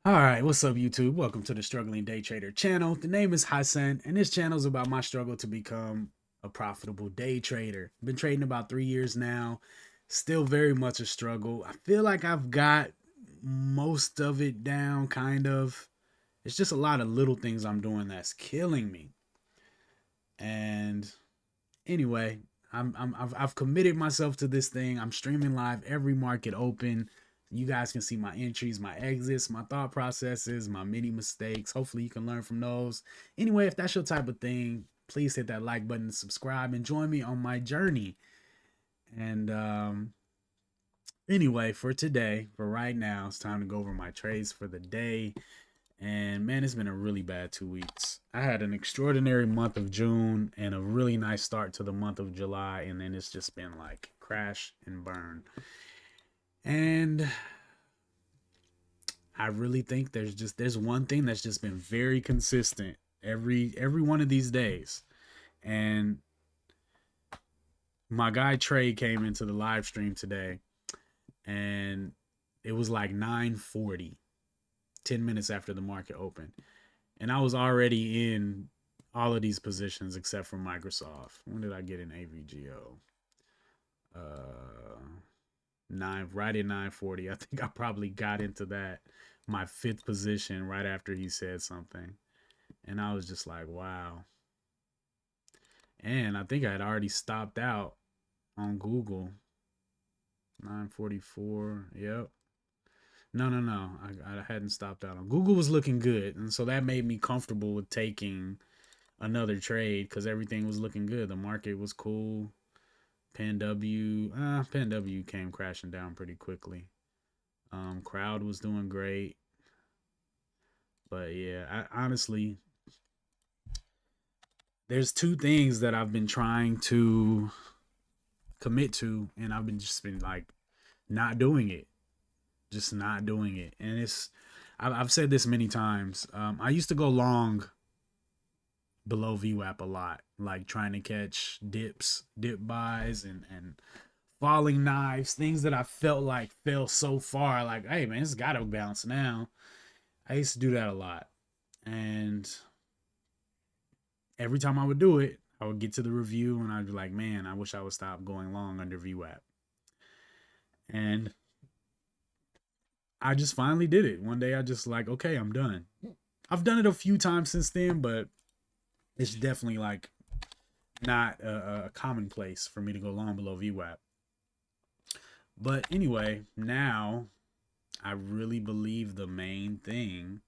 All right, what's up, YouTube? Welcome to the Struggling Day Trader channel. The name is Hassan, and this channel is about my struggle to become a profitable day trader. I've been trading about 3 years now, still very much a struggle. I feel like I've got most of it down, kind of. It's just a lot of little things I'm doing that's killing me. And anyway, I've committed myself to this thing. I'm streaming live every market open. You guys can see my entries, my exits, my thought processes, my many mistakes. Hopefully, you can learn from those. Anyway, if that's your type of thing, please hit that like button, subscribe, and join me on my journey. And anyway, for today, for right now, it's time to go over my trades for the day. And man, it's been a really bad 2 weeks. I had an extraordinary month of June and a really nice start to the month of July. And then it's just been like crash and burn. And I really think there's one thing that's just been very consistent every one of these days. And my guy Trey came into the live stream today and it was like 9:40, 10 minutes after the market opened. And I was already in all of these positions except for Microsoft. When did I get in AVGO? Uh, right at 9:40. I think I probably got into that my fifth position right after he said something, and I was just like, wow. And I think I had already stopped out on Google. 9:44. Yep. No, no, no. I hadn't stopped out on Google. Was looking good, and so that made me comfortable with taking another trade because everything was looking good. The market was cool. Pan W came crashing down pretty quickly. Crowd was doing great, but yeah, I honestly, there's two things that I've been trying to commit to, and I've been like not doing it, just not doing it, and I've said this many times. I used to go long below VWAP a lot, like trying to catch dip buys, and falling knives, things that I felt like fell so far. Like, hey man, it's got to bounce now. I used to do that a lot, and every time I would do it, I would get to the review and I'd be like, man, I wish I would stop going long under VWAP. And I just finally did it. One day I just like, okay, I'm done. I've done it a few times since then, but it's definitely like not a commonplace for me to go long below VWAP. But anyway, now I really believe the main thing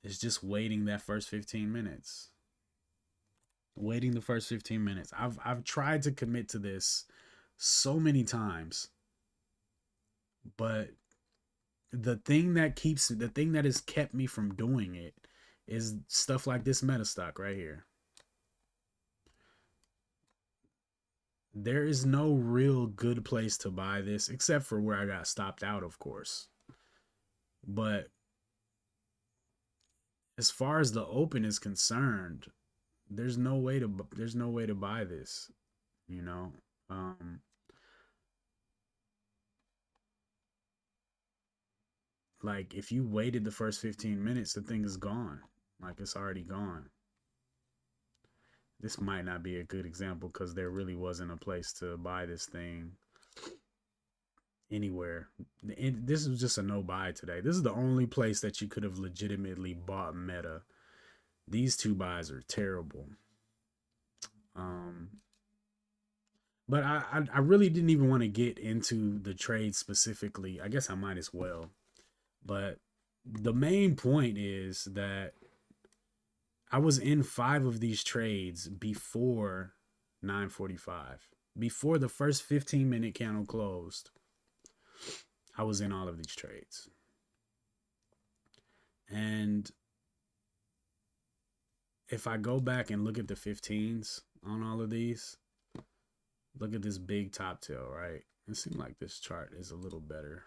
is just waiting that first 15 minutes. Waiting the first 15 minutes. I've tried to commit to this so many times, but the thing that has kept me from doing it is stuff like this meta stock right here. There is no real good place to buy this except for where I got stopped out, of course. But as far as the open is concerned, there's no way to buy this, you know. Um like if you waited the first 15 minutes, the thing is gone. Like it's already gone. This might not be a good example because there really wasn't a place to buy this thing anywhere. This was just a no buy today. This is the only place that you could have legitimately bought Meta. These two buys are terrible. Um, but I really didn't even want to get into the trade specifically. I guess I might as well. But the main point is that I was in five of these trades before 9:45. Before the first 15-minute candle closed, I was in all of these trades. And if I go back and look at the 15s on all of these, look at this big top tail, right? It seems like this chart is a little better.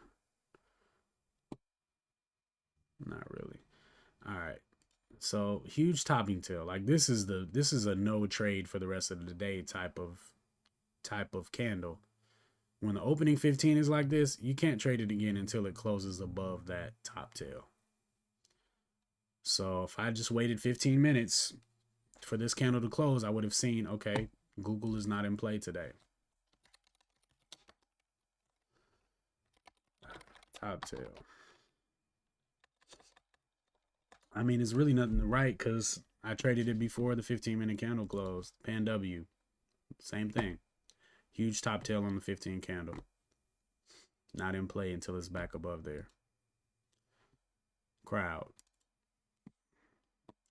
Not really. All right. So huge topping tail. Like this is a no trade for the rest of the day type of candle. When the opening 15 is like this, you can't trade it again until it closes above that top tail. So if I just waited 15 minutes for this candle to close, I would have seen, okay, Google is not in play today. Top tail. I mean, it's really nothing to write because I traded it before the 15-minute candle closed. Pan W, same thing. Huge top tail on the 15 candle. Not in play until it's back above there. Crowd.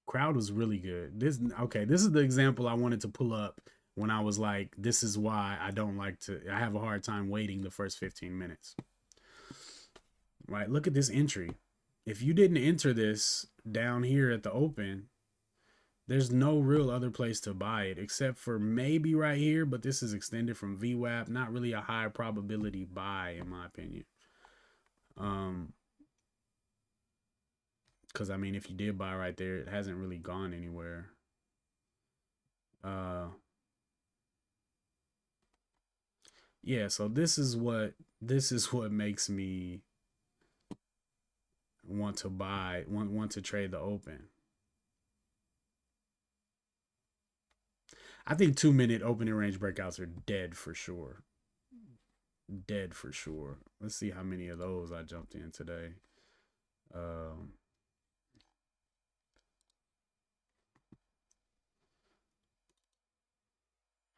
Crowd was really good. This is the example I wanted to pull up when I was like, this is why I don't like to, I have a hard time waiting the first 15 minutes. Right? Look at this entry. If you didn't enter this down here at the open, there's no real other place to buy it except for maybe right here, but this is extended from VWAP. Not really a high probability buy in my opinion. Because I mean, if you did buy right there, it hasn't really gone anywhere. Yeah, so this is what makes me want to buy, want to trade the open. I think 2-minute opening range breakouts are dead for sure. Dead for sure. Let's see how many of those I jumped in today.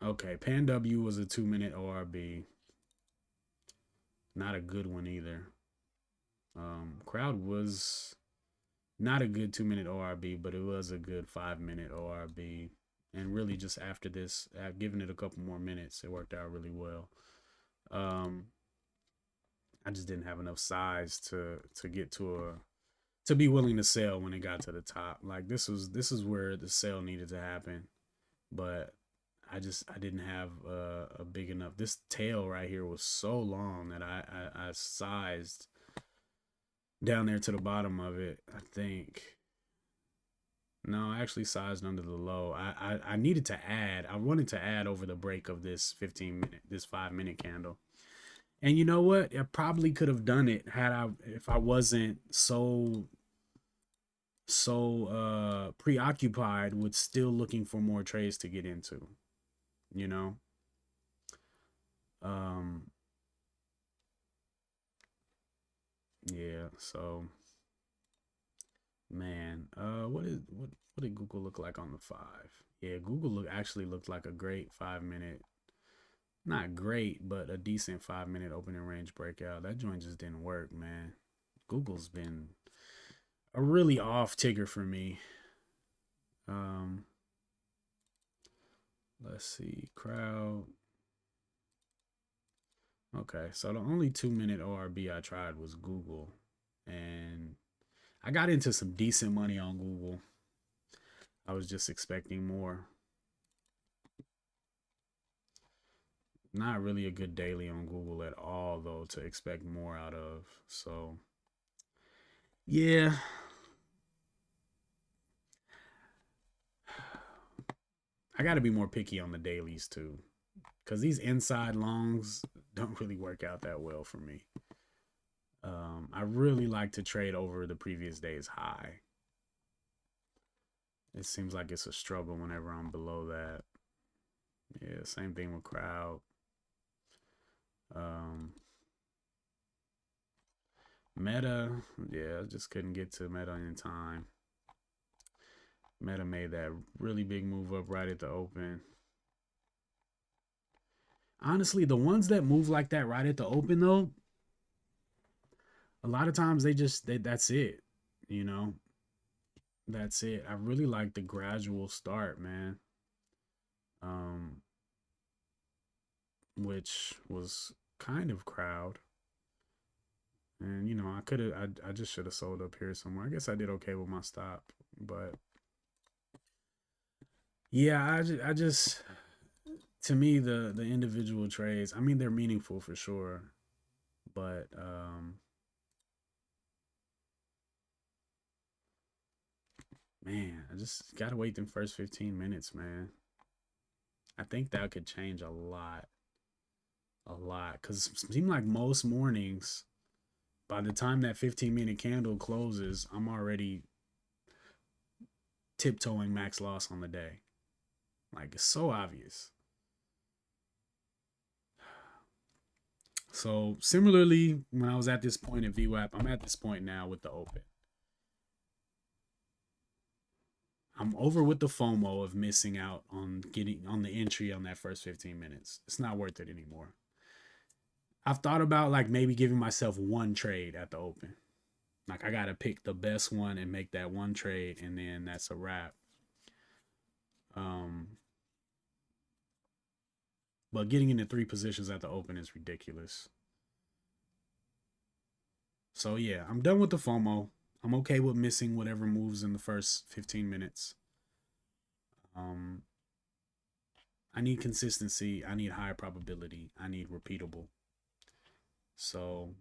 Okay, Pan W was a 2-minute ORB. Not a good one either. Crowd was not a good 2-minute ORB, but it was a good 5-minute ORB. And really, just after this, I've given it a couple more minutes, it worked out really well. I just didn't have enough size to get to be willing to sell when it got to the top. Like this is where the sale needed to happen, but I didn't have a big enough. This tail right here was so long that I sized down there to the bottom of it. I think. No, I actually sized under the low. I needed to add. I wanted to add over the break of this 5-minute candle. And you know what? I probably could have done it if I wasn't so preoccupied with still looking for more trades to get into. You know? Yeah, so man, what did Google look like on the 5? Yeah, Google actually looked like a great 5-minute, not great, but a decent 5-minute opening range breakout. That joint just didn't work, man. Google's been a really off tigger for me. Let's see, crowd. Okay, so the only 2-minute ORB I tried was Google, and I got into some decent money on Google. I was just expecting more. Not really a good daily on Google at all, though, to expect more out of. So, yeah. I got to be more picky on the dailies, too. Because these inside longs don't really work out that well for me. I really like to trade over the previous day's high. It seems like it's a struggle whenever I'm below that. Yeah, same thing with crowd. Meta, yeah, I just couldn't get to Meta in time. Meta made that really big move up right at the open. Honestly, the ones that move like that right at the open, though, a lot of times that's it. You know, that's it. I really like the gradual start, man. Which was kind of crowd. And you know, I just should have sold up here somewhere. I guess I did okay with my stop, but yeah, I just to me the individual trades, I mean they're meaningful for sure, but man, I just gotta wait them first 15 minutes, man. I think that could change a lot a lot because it seems like most mornings, by the time that 15-minute candle closes, I'm already tiptoeing max loss on the day. Like, it's so obvious. So similarly, when I was at this point in VWAP, I'm at this point now with the open. I'm over with the FOMO of missing out on getting on the entry on that first 15 minutes. It's not worth it anymore. I've thought about like maybe giving myself one trade at the open. Like I gotta pick the best one and make that one trade, and then that's a wrap. Um, but getting into three positions at the open is ridiculous. So yeah, I'm done with the FOMO. I'm okay with missing whatever moves in the first 15 minutes. Um, I need consistency. I need high probability. I need repeatable. So,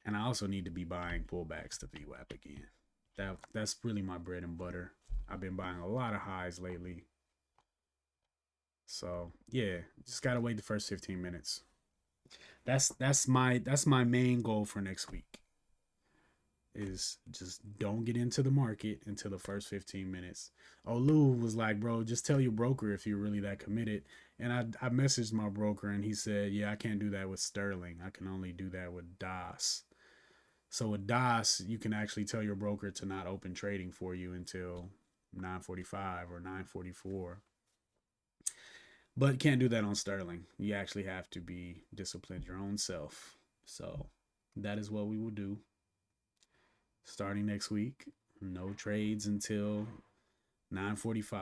and I also need to be buying pullbacks to VWAP again. That's really my bread and butter. I've been buying a lot of highs lately. So yeah, just gotta wait the first 15 minutes. That's my main goal for next week. Is just don't get into the market until the first 15 minutes. Oh, Lou was like, bro, just tell your broker if you're really that committed. And I messaged my broker and he said, yeah, I can't do that with Sterling. I can only do that with DOS. So with DOS, you can actually tell your broker to not open trading for you until 9:45 or 9:44. But can't do that on Sterling. You actually have to be disciplined your own self. So that is what we will do starting next week. No trades until 9:45.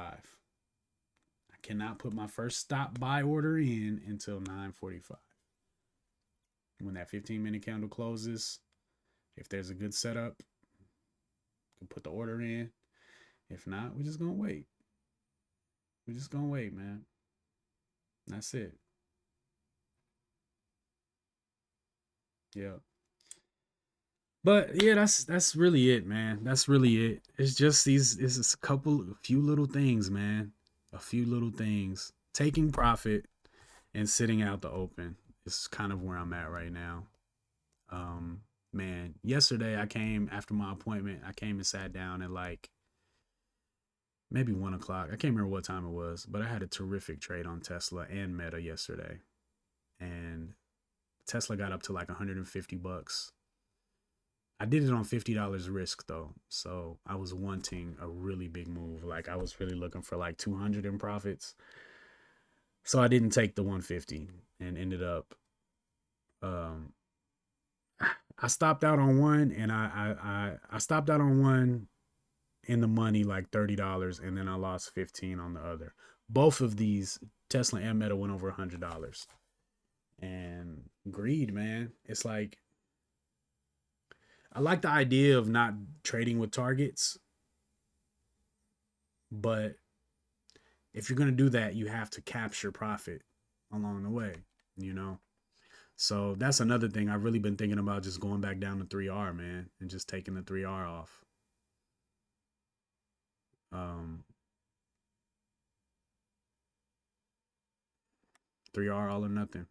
I cannot put my first stop buy order in until 9:45. When that 15-minute candle closes, if there's a good setup, you can put the order in. If not, we're just gonna wait. We're just gonna wait, man. That's it. Yeah. But yeah, that's really it, man. That's really it. It's just these. It's just a few little things, man. A few little things. Taking profit and sitting out the open is kind of where I'm at right now. Man, yesterday I came after my appointment. I came and sat down at like maybe 1 o'clock. I can't remember what time it was, but I had a terrific trade on Tesla and Meta yesterday, and Tesla got up to like 150 bucks. I did it on $50 risk though, so I was wanting a really big move. Like I was really looking for like 200 in profits. So I didn't take the 150 and ended up um I stopped out on one, and I stopped out on one in the money like $30, and then I lost 15 on the other. Both of these, Tesla and Meta, went over $100. And greed, man. It's like I like the idea of not trading with targets, but if you're gonna do that, you have to capture profit along the way, you know? So that's another thing I've really been thinking about, just going back down to 3R, man, and just taking the 3R off. Um 3R all or nothing.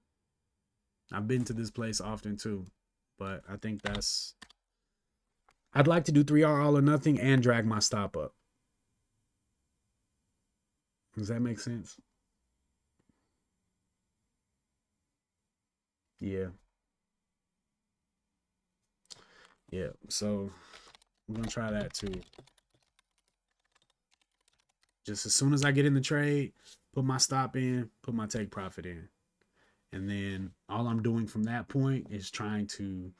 I've been to this place often too, but I think I'd like to do 3R all or nothing and drag my stop up. Does that make sense? Yeah. Yeah. So I'm gonna try that too. Just as soon as I get in the trade, put my stop in, put my take profit in. And then all I'm doing from that point is trying to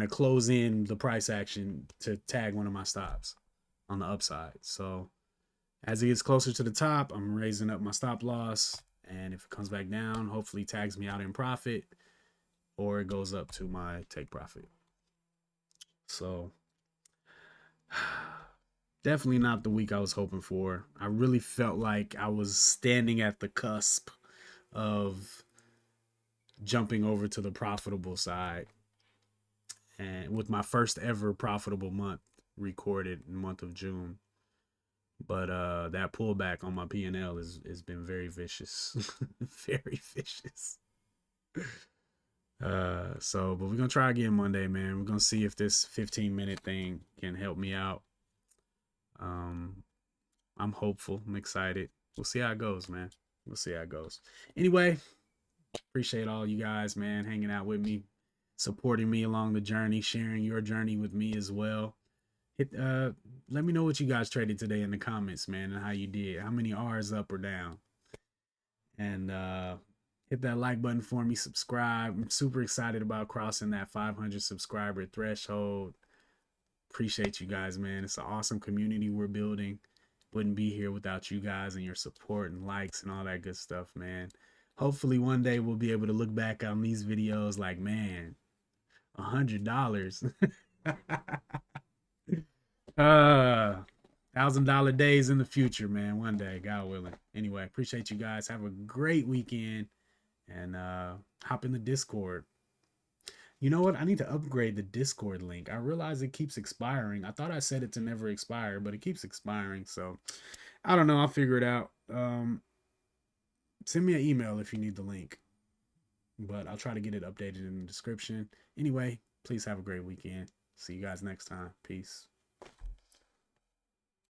close in the price action to tag one of my stops on the upside. So as it gets closer to the top, I'm raising up my stop loss. And if it comes back down, hopefully tags me out in profit, or it goes up to my take profit. So definitely not the week I was hoping for. I really felt like I was standing at the cusp of jumping over to the profitable side, and with my first ever profitable month recorded in the month of June. But that pullback on my P&L has been very vicious. Very vicious. But we're gonna try again Monday, man. We're gonna see if this 15-minute thing can help me out. Um, I'm hopeful. I'm excited. We'll see how it goes, man. We'll see how it goes. Anyway, appreciate all you guys, man, hanging out with me, supporting me along the journey, sharing your journey with me as well. Hit Let me know what you guys traded today in the comments, man, and how you did. How many R's up or down? And hit that like button for me, subscribe. I'm super excited about crossing that 500 subscriber threshold. Appreciate you guys, man. It's an awesome community we're building. Wouldn't be here without you guys and your support and likes and all that good stuff, man. Hopefully one day we'll be able to look back on these videos like, man, $100. $1,000 days in the future, man. One day, God willing. Anyway, appreciate you guys. Have a great weekend and hop in the Discord. You know what? I need to upgrade the Discord link. I realize it keeps expiring. I thought I set it to never expire, but it keeps expiring. So I don't know. I'll figure it out. Send me an email if you need the link, but I'll try to get it updated in the description. Anyway, please have a great weekend. See you guys next time. Peace.